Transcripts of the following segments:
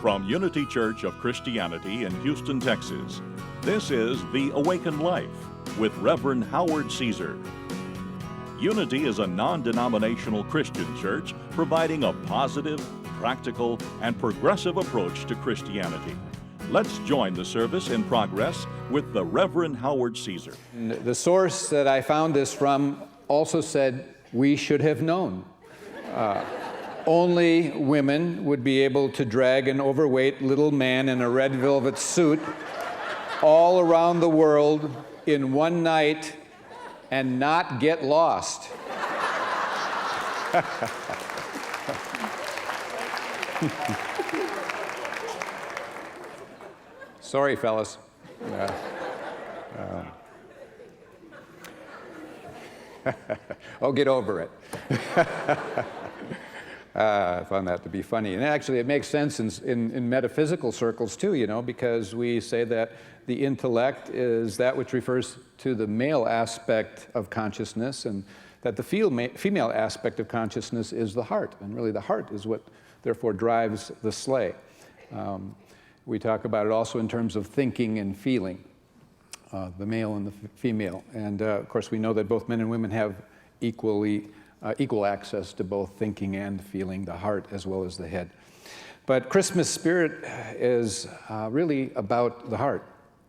From Unity Church of Christianity in Houston, Texas, this is The Awakened Life with Reverend Howard Caesar. Unity is a non-denominational Christian church providing a positive, practical, and progressive approach to Christianity. Let's join the service in progress with the Reverend Howard Caesar. The source that I found this from also said we should have known. Only women would be able to drag an overweight little man in a red velvet suit all around the world in one night and not get lost. Sorry, fellas. Oh, get over it. I found that to be funny. And actually, it makes sense in metaphysical circles, too, you know, because we say that the intellect is that which refers to the male aspect of consciousness, and that the female aspect of consciousness is the heart. And really, the heart is what, therefore, drives the sleigh. We talk about it also in terms of thinking and feeling, the male and the female. And, of course, we know that both men and women have equal access to both thinking and feeling, the heart as well as the head. But Christmas spirit is really about the heart.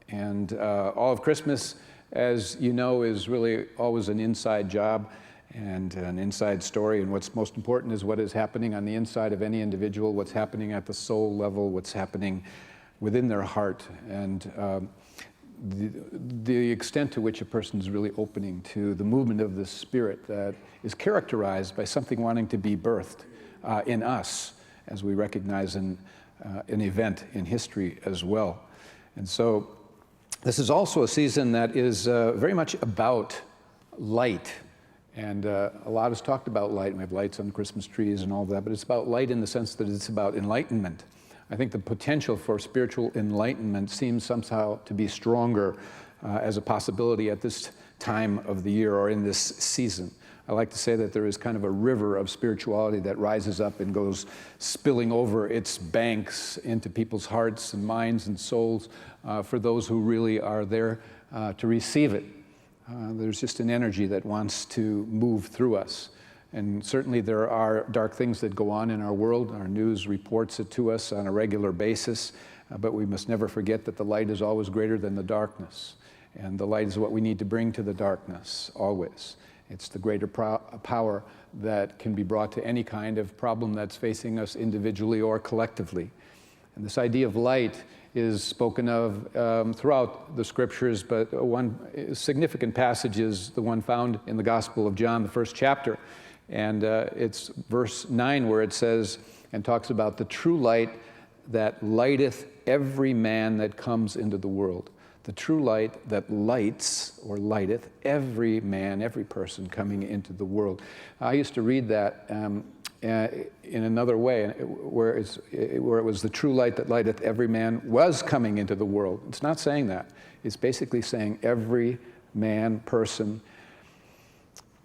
And all of Christmas, as you know, is really always an inside job and an inside story. And what's most important is what is happening on the inside of any individual, what's happening at the soul level, what's happening within their heart. And the extent to which a person is really opening to the movement of the Spirit that is characterized by something wanting to be birthed in us, as we recognize in an event in history as well. And so this is also a season that is very much about light. And a lot is talked about light. We have lights on Christmas trees and all that, but it's about light in the sense that it's about enlightenment. I think the potential for spiritual enlightenment seems somehow to be stronger as a possibility at this time of the year or in this season. I like to say that there is kind of a river of spirituality that rises up and goes spilling over its banks into people's hearts and minds and souls for those who really are there to receive it. There's just an energy that wants to move through us. And certainly there are dark things that go on in our world. Our news reports it to us on a regular basis, but we must never forget that the light is always greater than the darkness. And the light is what we need to bring to the darkness, always. It's the greater power that can be brought to any kind of problem that's facing us individually or collectively. And this idea of light is spoken of throughout the scriptures, but one significant passage is the one found in the Gospel of John, the first chapter. And it's verse 9 where it says, and talks about the true light that lighteth every man that comes into the world. The true light that lights or lighteth every man, every person coming into the world. I used to read that in another way, where it was the true light that lighteth every man was coming into the world. It's not saying that. It's basically saying every man, person,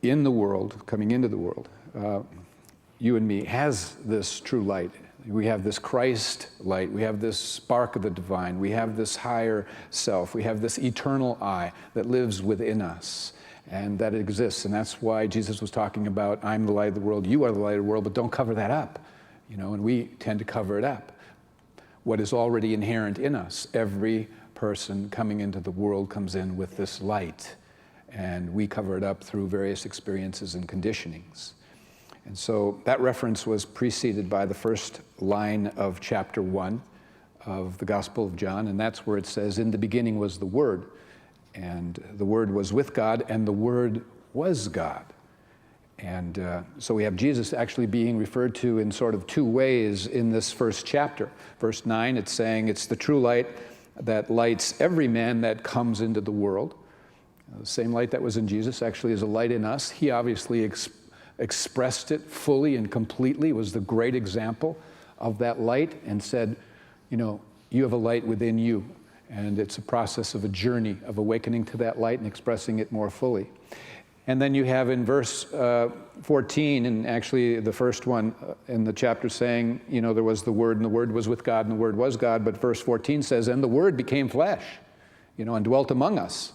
in the world, coming into the world, you and me, has this true light. We have this Christ light. We have this spark of the divine. We have this higher self. We have this eternal I that lives within us and that exists. And that's why Jesus was talking about, I'm the light of the world, you are the light of the world, but don't cover that up. You know, and we tend to cover it up. What is already inherent in us, every person coming into the world comes in with this light. And we cover it up through various experiences and conditionings. And so that reference was preceded by the first line of chapter 1 of the Gospel of John, and that's where it says, in the beginning was the Word, and the Word was with God, and the Word was God. And so we have Jesus actually being referred to in sort of two ways in this first chapter. Verse 9, it's saying it's the true light that lights every man that comes into the world. The same light that was in Jesus actually is a light in us. He obviously expressed it fully and completely, was the great example of that light, and said, you know, you have a light within you. And it's a process of a journey of awakening to that light and expressing it more fully. And then you have in verse 14, and actually the first one in the chapter saying, you know, there was the Word, and the Word was with God, and the Word was God. But verse 14 says, and the Word became flesh, you know, and dwelt among us,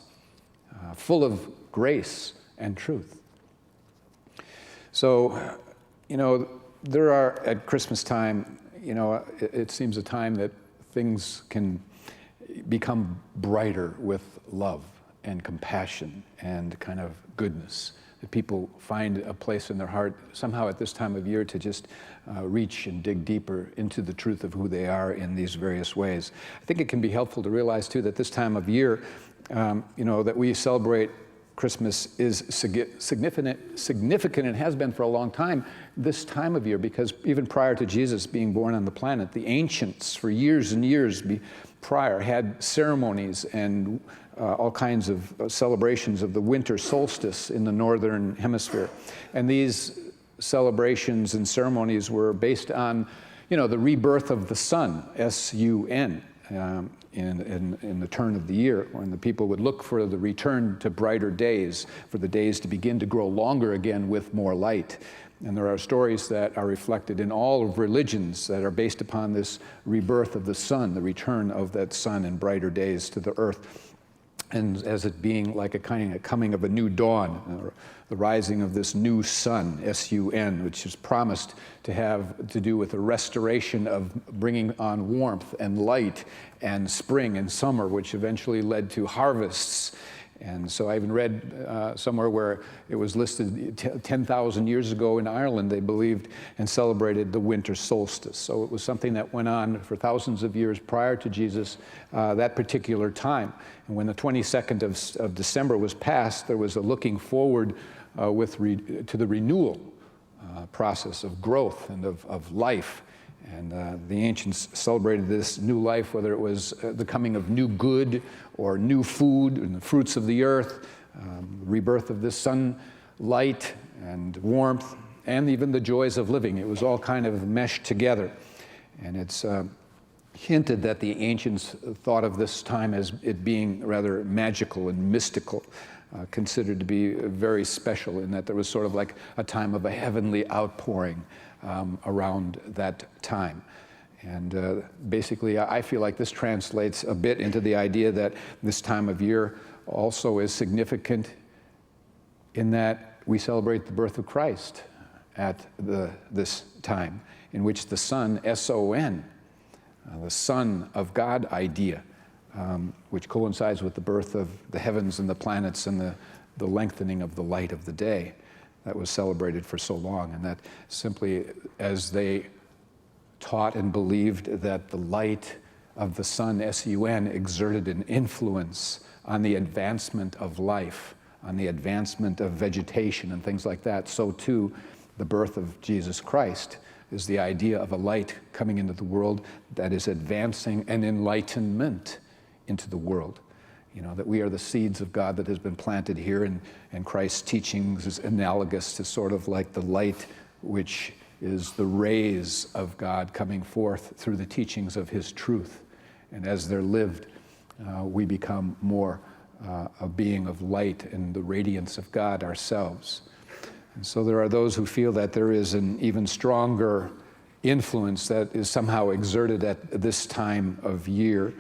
full of grace and truth. So, you know, there are, at Christmas time, you know, it seems a time that things can become brighter with love and compassion and kind of goodness. That people find a place in their heart somehow at this time of year to just reach and dig deeper into the truth of who they are in these various ways. I think it can be helpful to realize too that this time of year, you know, that we celebrate Christmas is significant and has been for a long time this time of year, because even prior to Jesus being born on the planet, the ancients for years and years prior had ceremonies and all kinds of celebrations of the winter solstice in the northern hemisphere. And these celebrations and ceremonies were based on, you know, the rebirth of the sun, S-U-N, in the turn of the year, when the people would look for the return to brighter days, for the days to begin to grow longer again with more light. And there are stories that are reflected in all of religions that are based upon this rebirth of the sun, the return of that sun in brighter days to the earth, and as it being like a kind of coming of a new dawn, the rising of this new sun, S-U-N, which is promised to have to do with the restoration of bringing on warmth and light and spring and summer, which eventually led to harvests. And so I even read somewhere where it was listed 10,000 years ago in Ireland, they believed and celebrated the winter solstice. So it was something that went on for thousands of years prior to Jesus, that particular time. And when the 22nd of December was passed, there was a looking forward to the renewal process of growth and of life. And the ancients celebrated this new life, whether it was the coming of new good or new food and the fruits of the earth, rebirth of the sunlight and warmth, and even the joys of living. It was all kind of meshed together. And it's hinted that the ancients thought of this time as it being rather magical and mystical, considered to be very special, in that there was sort of like a time of a heavenly outpouring around that time. And basically, I feel like this translates a bit into the idea that this time of year also is significant in that we celebrate the birth of Christ at this time, in which the Son, S-O-N, the Son of God idea, which coincides with the birth of the heavens and the planets and the lengthening of the light of the day, that was celebrated for so long. And that simply, as they taught and believed that the light of the sun, S-U-N, exerted an influence on the advancement of life, on the advancement of vegetation and things like that, so too the birth of Jesus Christ is the idea of a light coming into the world that is advancing an enlightenment into the world. You know, that we are the seeds of God that has been planted here, and Christ's teachings is analogous to sort of like the light, which is the rays of God coming forth through the teachings of His truth. And as they're lived, we become more a being of light and the radiance of God ourselves. And so there are those who feel that there is an even stronger influence that is somehow exerted at this time of year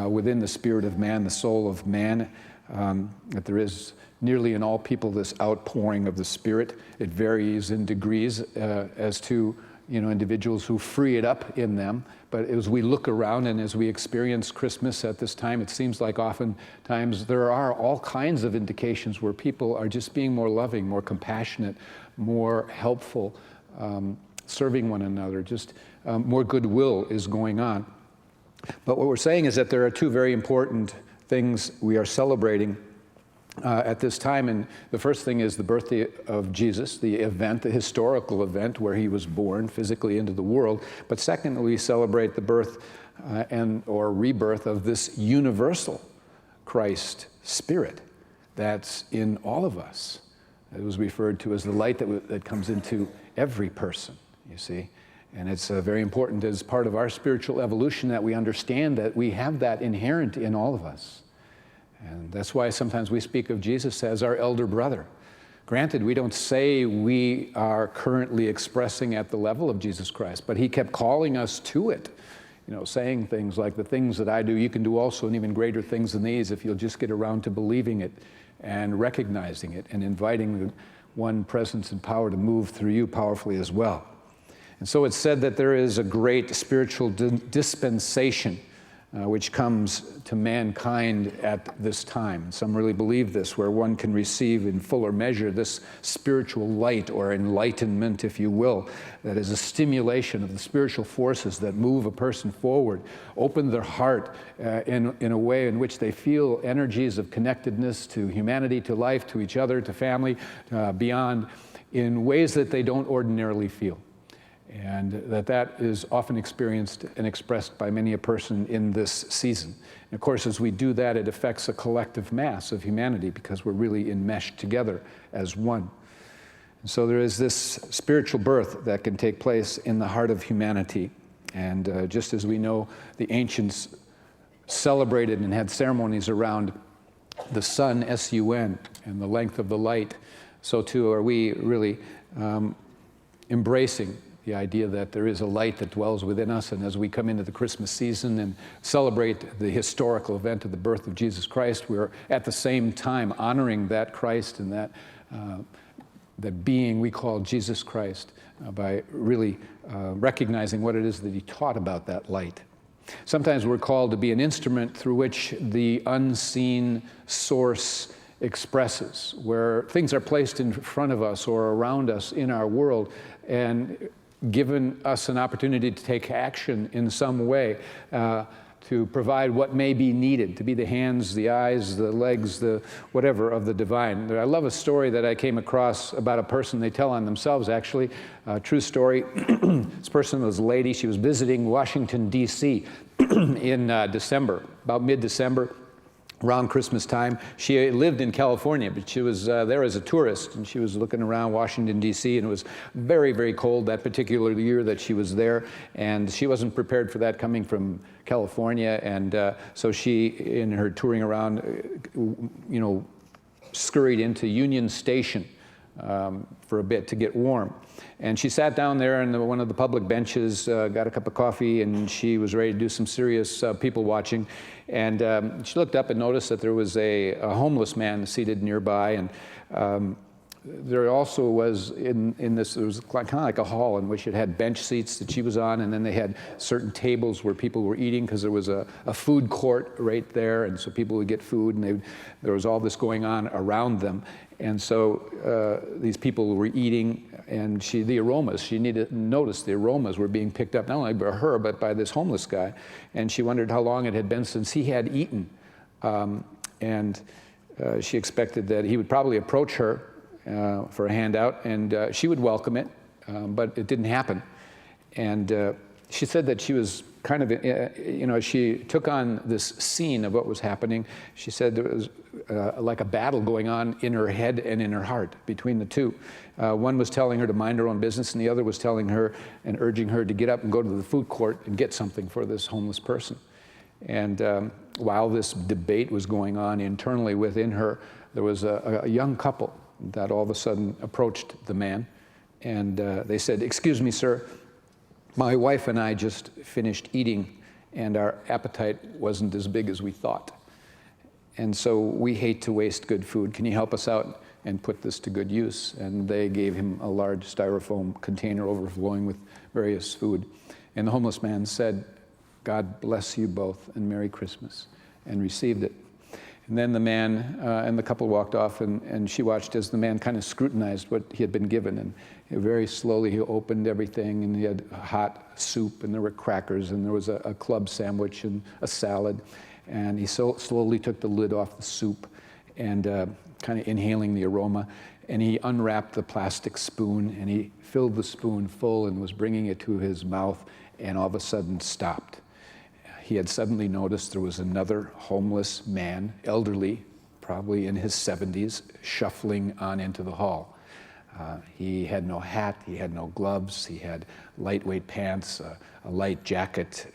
within the spirit of man, the soul of man, that there is nearly in all people this outpouring of the Spirit. It varies in degrees as to, you know, individuals who free it up in them. But as we look around and as we experience Christmas at this time, it seems like oftentimes there are all kinds of indications where people are just being more loving, more compassionate, more helpful, serving one another, just more goodwill is going on. But what we're saying is that there are two very important things we are celebrating at this time. And the first thing is the birthday of Jesus, the event, the historical event where He was born physically into the world. But secondly, we celebrate the birth or rebirth of this universal Christ Spirit that's in all of us. It was referred to as the light that comes into every person, you see. And it's very important as part of our spiritual evolution that we understand that we have that inherent in all of us. And that's why sometimes we speak of Jesus as our elder brother, Granted, we don't say we are currently expressing at the level of Jesus Christ, but he kept calling us to it, saying things like, the things that I do, you can do also, and even greater things than these if you'll just get around to believing it and recognizing it and inviting the one presence and power to move through you powerfully as well. And so it's said that there is a great spiritual dispensation which comes to mankind at this time. Some really believe this, where one can receive in fuller measure this spiritual light or enlightenment, if you will, that is a stimulation of the spiritual forces that move a person forward, open their heart in a way in which they feel energies of connectedness to humanity, to life, to each other, to family, beyond, in ways that they don't ordinarily feel. And that is often experienced and expressed by many a person in this season. And of course, as we do that, it affects a collective mass of humanity because we're really enmeshed together as one. And so there is this spiritual birth that can take place in the heart of humanity. And just as we know the ancients celebrated and had ceremonies around the sun, S-U-N, and the length of the light, so too are we really embracing the idea that there is a light that dwells within us. And as we come into the Christmas season and celebrate the historical event of the birth of Jesus Christ, we're at the same time honoring that Christ and that being we call Jesus Christ by really recognizing what it is that he taught about that light. Sometimes we're called to be an instrument through which the unseen source expresses, where things are placed in front of us or around us in our world and given us an opportunity to take action in some way to provide what may be needed, to be the hands, the eyes, the legs, the whatever of the divine. I love a story that I came across about a person they tell on themselves, actually, a true story. This person was a lady. She was visiting Washington, D.C. in December, about mid-December, around Christmas time. She lived in California, but she was there as a tourist, and she was looking around Washington, D.C., and it was very, very cold that particular year that she was there, and she wasn't prepared for that coming from California, and so she, in her touring around, scurried into Union Station for a bit to get warm. And she sat down there on one of the public benches, got a cup of coffee, and she was ready to do some serious people watching. And she looked up and noticed that there was a homeless man seated nearby. And there also was in this, there was kind of like a hall in which it had bench seats that she was on, and then they had certain tables where people were eating because there was a food court right there, and so people would get food, and there was all this going on around them. And so these people were eating, and the aromas, she needed to notice the aromas were being picked up, not only by her, but by this homeless guy. And she wondered how long it had been since he had eaten. She expected that he would probably approach her for a handout, and she would welcome it, but it didn't happen. And she said that she was kind of, she took on this scene of what was happening. She said there was like a battle going on in her head and in her heart between the two. One was telling her to mind her own business, and the other was telling her and urging her to get up and go to the food court and get something for this homeless person. And while this debate was going on internally within her, there was a young couple that all of a sudden approached the man, and they said, "Excuse me, sir, my wife and I just finished eating, and our appetite wasn't as big as we thought. And so we hate to waste good food. Can you help us out and put this to good use?" And they gave him a large styrofoam container overflowing with various food. And the homeless man said, "God bless you both, and Merry Christmas," and received it. And then the man and the couple walked off, and she watched as the man kind of scrutinized what he had been given. And very slowly he opened everything, and he had hot soup, and there were crackers, and there was a club sandwich and a salad. And he slowly took the lid off the soup and kind of inhaling the aroma. And he unwrapped the plastic spoon, and he filled the spoon full and was bringing it to his mouth, and all of a sudden stopped. He had suddenly noticed there was another homeless man, elderly, probably in his 70s, shuffling on into the hall. He had no hat, he had no gloves, he had lightweight pants, a light jacket,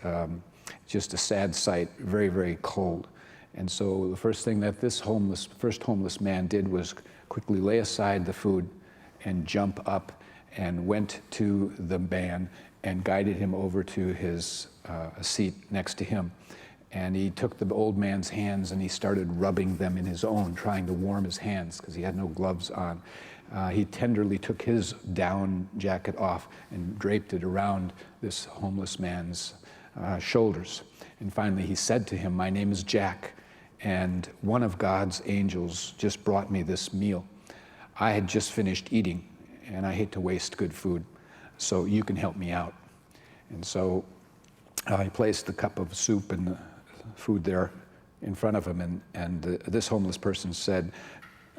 just a sad sight, very, very cold. And so the first thing that this first homeless man did was quickly lay aside the food and jump up and went to the man and guided him over to his a seat next to him. And he took the old man's hands and he started rubbing them in his own, trying to warm his hands because he had no gloves on. He tenderly took his down jacket off and draped it around this homeless man's shoulders. And finally he said to him, "My name is Jack, and one of God's angels just brought me this meal. I had just finished eating, and I hate to waste good food, so you can help me out." And so he placed the cup of soup and the food there in front of him, and this homeless person said,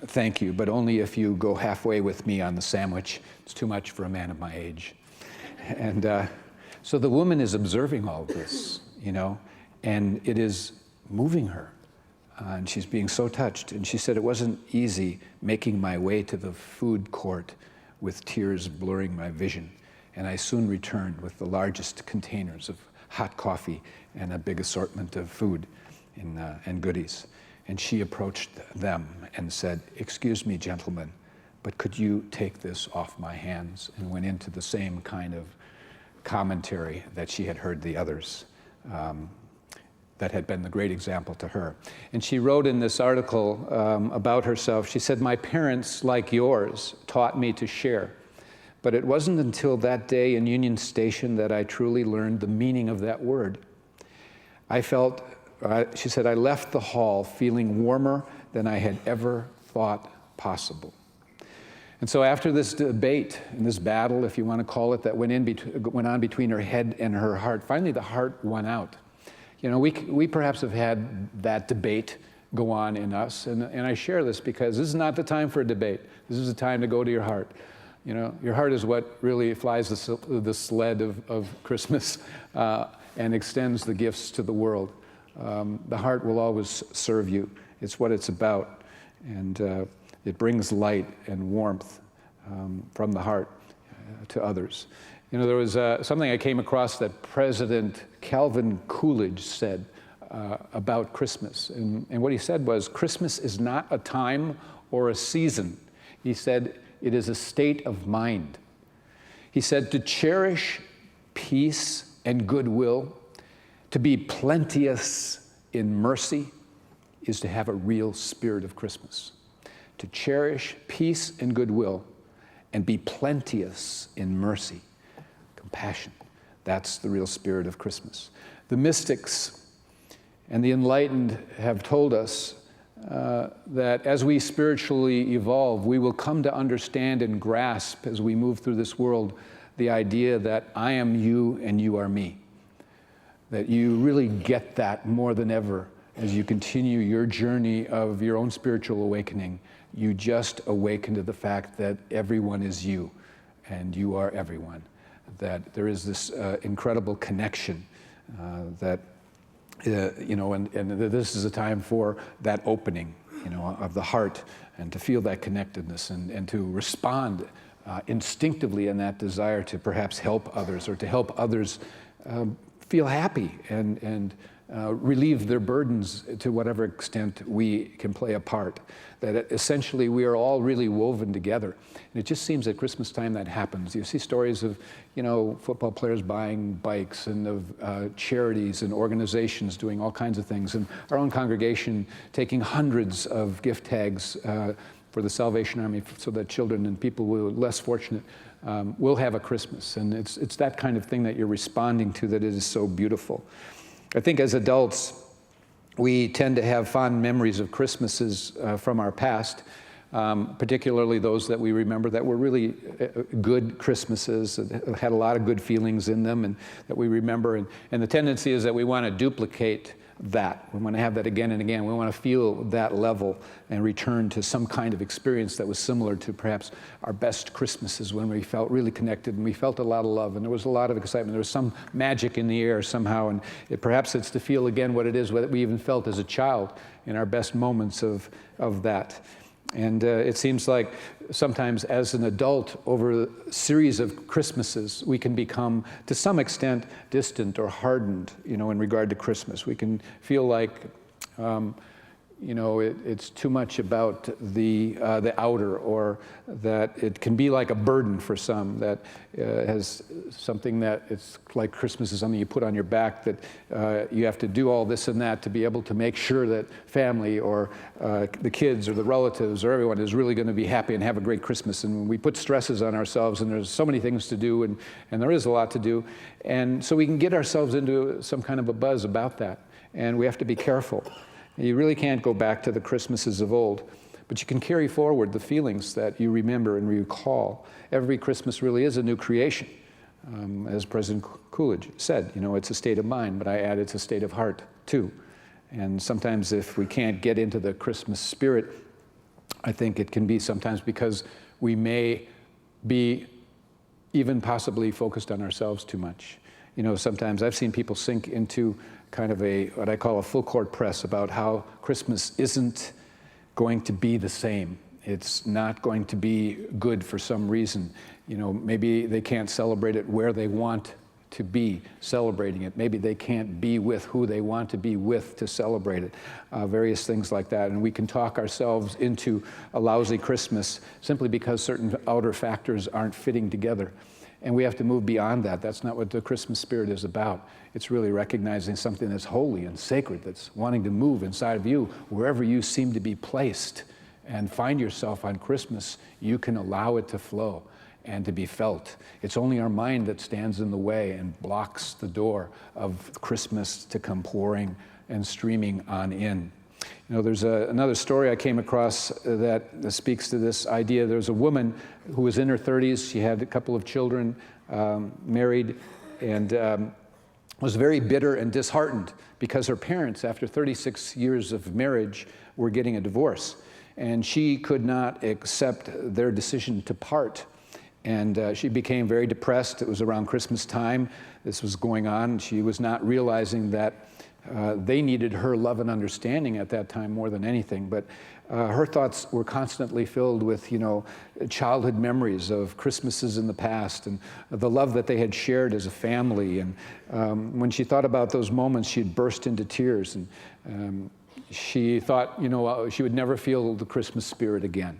"Thank you, but only if you go halfway with me on the sandwich. It's too much for a man of my age." And so the woman is observing all this, and it is moving her. And she's being so touched. And she said, "It wasn't easy making my way to the food court with tears blurring my vision. And I soon returned with the largest containers of hot coffee and a big assortment of food and goodies." And she approached them and said, "Excuse me, gentlemen, but could you take this off my hands?" And went into the same kind of commentary that she had heard the others that had been the great example to her. And she wrote in this article about herself, she said, "My parents, like yours, taught me to share. But it wasn't until that day in Union Station that I truly learned the meaning of that word. She said, I left the hall feeling warmer than I had ever thought possible." And so after this debate and this battle, if you want to call it, that went on between her head and her heart, finally the heart won out. We perhaps have had that debate go on in us, and I share this because this is not the time for a debate. This is the time to go to your heart. Your heart is what really flies the sled of Christmas and extends the gifts to the world. The heart will always serve you. It's what it's about, and it brings light and warmth from the heart to others. There was something I came across that President Calvin Coolidge said about Christmas. And what he said was, "Christmas is not a time or a season." He said, "It is a state of mind." He said, "To cherish peace and goodwill, to be plenteous in mercy, is to have a real spirit of Christmas." To cherish peace and goodwill and be plenteous in mercy, compassion. That's the real spirit of Christmas. The mystics and the enlightened have told us that as we spiritually evolve, we will come to understand and grasp as we move through this world the idea that I am you and you are me. That you really get that more than ever as you continue your journey of your own spiritual awakening. You just awaken to the fact that everyone is you and you are everyone. That there is this incredible connection and this is a time for that opening, of the heart, and to feel that connectedness and to respond instinctively in that desire to perhaps help others or to help others feel happy and relieve their burdens to whatever extent we can play a part. That essentially we are all really woven together. And it just seems at Christmas time that happens. You see stories of, football players buying bikes and of charities and organizations doing all kinds of things. And our own congregation taking hundreds of gift tags for the Salvation Army so that children and people who are less fortunate will have a Christmas. And it's that kind of thing that you're responding to that is so beautiful. I think as adults, we tend to have fond memories of Christmases from our past, particularly those that we remember that were really good Christmases, that had a lot of good feelings in them and that we remember. And the tendency is that we want to duplicate that. We want to have that again and again. We want to feel that level and return to some kind of experience that was similar to perhaps our best Christmases when we felt really connected and we felt a lot of love and there was a lot of excitement. There was some magic in the air somehow, and perhaps it's to feel again what it is that we even felt as a child in our best moments of that. And it seems like sometimes as an adult, over a series of Christmases, we can become, to some extent, distant or hardened, in regard to Christmas. We can feel like it's too much about the outer, or that it can be like a burden for some, that has something that it's like Christmas is something you put on your back, that you have to do all this and that to be able to make sure that family or the kids or the relatives or everyone is really going to be happy and have a great Christmas. And we put stresses on ourselves, and there's so many things to do, and there is a lot to do. And so we can get ourselves into some kind of a buzz about that, and we have to be careful. You really can't go back to the Christmases of old, but you can carry forward the feelings that you remember and recall. Every Christmas really is a new creation. As President Coolidge said, it's a state of mind, but I add it's a state of heart too. And sometimes if we can't get into the Christmas spirit, I think it can be sometimes because we may be even possibly focused on ourselves too much. Sometimes I've seen people sink into kind of what I call a full court press about how Christmas isn't going to be the same. It's not going to be good for some reason. Maybe they can't celebrate it where they want to be celebrating it. Maybe they can't be with who they want to be with to celebrate it. Various things like that. And we can talk ourselves into a lousy Christmas simply because certain outer factors aren't fitting together. And we have to move beyond that. That's not what the Christmas spirit is about. It's really recognizing something that's holy and sacred, that's wanting to move inside of you wherever you seem to be placed and find yourself on Christmas. You can allow it to flow and to be felt. It's only our mind that stands in the way and blocks the door of Christmas to come pouring and streaming on in. There's another story I came across that speaks to this idea. There's a woman who was in her 30s. She had a couple of children, married, and was very bitter and disheartened because her parents, after 36 years of marriage, were getting a divorce. And she could not accept their decision to part. And she became very depressed. It was around Christmas time. This was going on. She was not realizing that they needed her love and understanding at that time more than anything. But her thoughts were constantly filled with, childhood memories of Christmases in the past and the love that they had shared as a family. And when she thought about those moments, she'd burst into tears. And she thought, she would never feel the Christmas spirit again.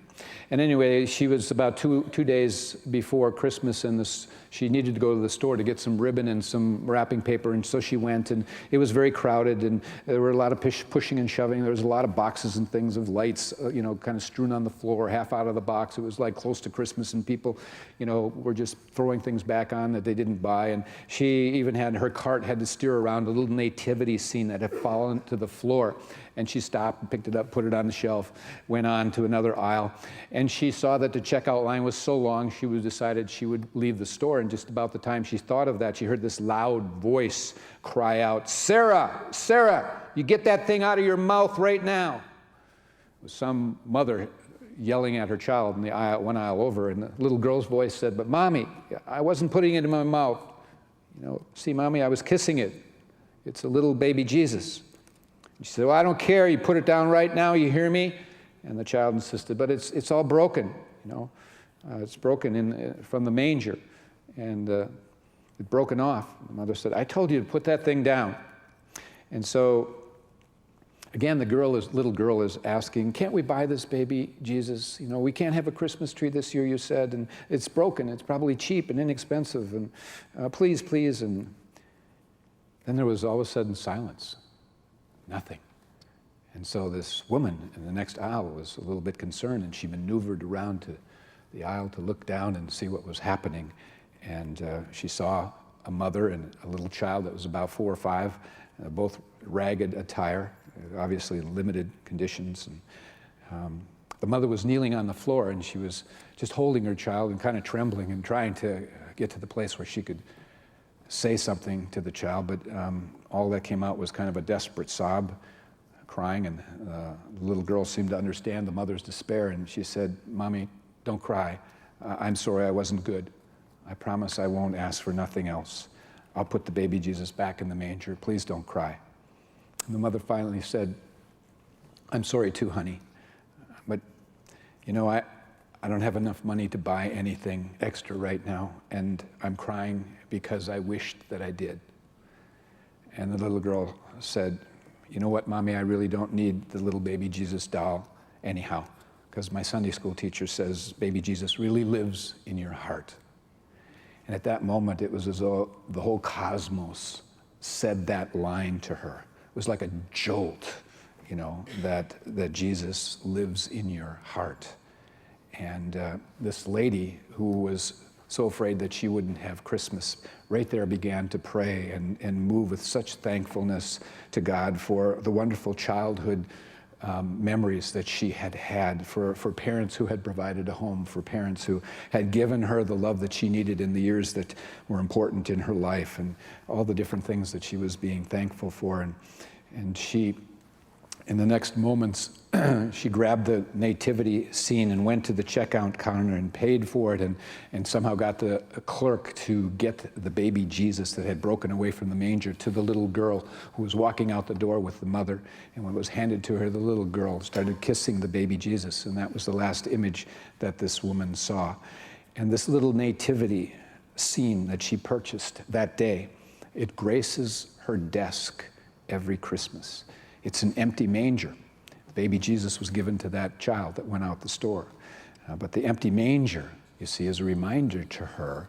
And anyway, she was about two days before Christmas, and she needed to go to the store to get some ribbon and some wrapping paper, and so she went, and it was very crowded, and there were a lot of pushing and shoving. There was a lot of boxes and things of lights, kind of strewn on the floor, half out of the box. It was like close to Christmas, and people, were just throwing things back on that they didn't buy. And she even her cart had to steer around a little nativity scene that had fallen to the floor. And she stopped and picked it up, put it on the shelf, went on to another aisle. And she saw that the checkout line was so long, she decided she would leave the store. And just about the time she thought of that, she heard this loud voice cry out, "Sarah, Sarah, you get that thing out of your mouth right now." It was some mother yelling at her child in the aisle, one aisle over. And the little girl's voice said, "But Mommy, I wasn't putting it in my mouth. See, Mommy, I was kissing it. It's a little baby Jesus." She said, "Well, I don't care. You put it down right now. You hear me?" And the child insisted, "But it's all broken. It's broken from the manger, and it's broken off." The mother said, "I told you to put that thing down." And so, again, the little girl is asking, "Can't we buy this baby Jesus? We can't have a Christmas tree this year, you said, and it's broken. It's probably cheap and inexpensive, and please, please." And then there was all of a sudden silence. Nothing. And so this woman in the next aisle was a little bit concerned, and she maneuvered around to the aisle to look down and see what was happening. And she saw a mother and a little child that was about 4 or 5, both ragged attire, obviously limited conditions. And the mother was kneeling on the floor, and she was just holding her child and kind of trembling and trying to get to the place where she could say something to the child, but all that came out was kind of a desperate sob, crying, and the little girl seemed to understand the mother's despair, and she said, "Mommy, don't cry. I'm sorry I wasn't good. I promise I won't ask for nothing else. I'll put the baby Jesus back in the manger. Please don't cry." And the mother finally said, "I'm sorry too, honey, but I don't have enough money to buy anything extra right now, and I'm crying because I wished that I did." And the little girl said, you know what, Mommy, I really don't need the little baby Jesus doll anyhow, because my Sunday school teacher says baby Jesus really lives in your heart. And at that moment, it was as though the whole cosmos said that line to her. It was like a jolt, you know, that Jesus lives in your heart. And this lady who was so afraid that she wouldn't have Christmas, right there began to pray and move with such thankfulness to God for the wonderful childhood memories that she had had, for parents who had provided a home, for parents who had given her the love that she needed in the years that were important in her life, and all the different things that she was being thankful for. And she, in the next moments, she grabbed the nativity scene and went to the checkout counter and paid for it, and somehow got the clerk to get the baby Jesus that had broken away from the manger to the little girl who was walking out the door with the mother. And when it was handed to her, the little girl started kissing the baby Jesus, and that was the last image that this woman saw. And this little nativity scene that she purchased that day, it graces her desk every Christmas. It's an empty manger. Baby Jesus was given to that child that went out the store. But the empty manger, you see, is a reminder to her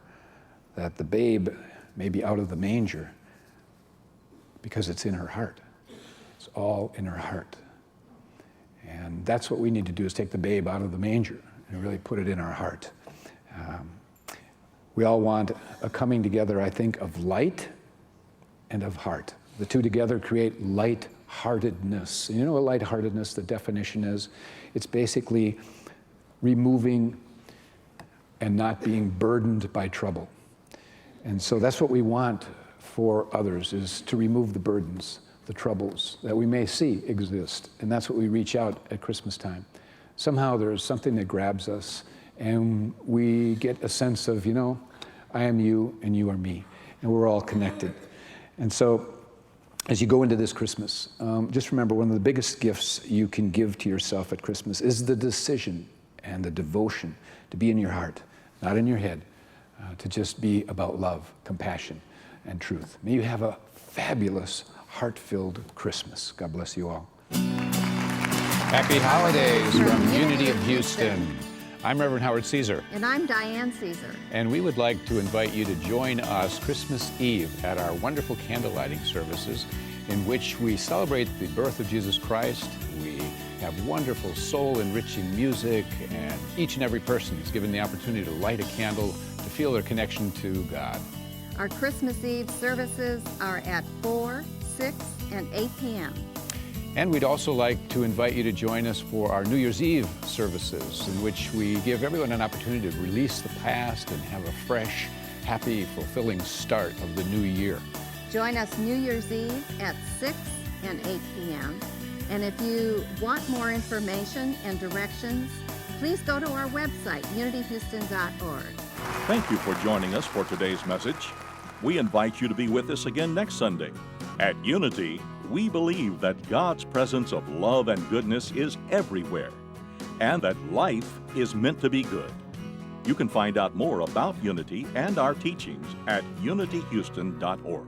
that the babe may be out of the manger because it's in her heart. It's all in her heart. And that's what we need to do, is take the babe out of the manger and really put it in our heart. We all want a coming together, I think, of light and of heart. The two together create lightheartedness. And you know what lightheartedness, the definition is? It's basically removing and not being burdened by trouble. And so that's what we want for others, is to remove the burdens, the troubles that we may see exist. And that's what we reach out at Christmas time. Somehow there's something that grabs us, and we get a sense of, you know, I am you and you are me, and we're all connected. And so as you go into this Christmas, just remember, one of the biggest gifts you can give to yourself at Christmas is the decision and the devotion to be in your heart, not in your head, to just be about love, compassion, and truth. May you have a fabulous, heart-filled Christmas. God bless you all. Happy holidays from Unity of Houston. I'm Reverend Howard Caesar. And I'm Diane Caesar. And we would like to invite you to join us Christmas Eve at our wonderful candle lighting services, in which we celebrate the birth of Jesus Christ. We have wonderful soul-enriching music, and each and every person is given the opportunity to light a candle to feel their connection to God. Our Christmas Eve services are at 4, 6, and 8 p.m. And we'd also like to invite you to join us for our New Year's Eve services, in which we give everyone an opportunity to release the past and have a fresh, happy, fulfilling start of the new year. Join us New Year's Eve at 6 and 8 p.m. And if you want more information and directions, please go to our website, unityhouston.org. Thank you for joining us for today's message. We invite you to be with us again next Sunday. At Unity, we believe that God's presence of love and goodness is everywhere, and that life is meant to be good. You can find out more about Unity and our teachings at unityhouston.org.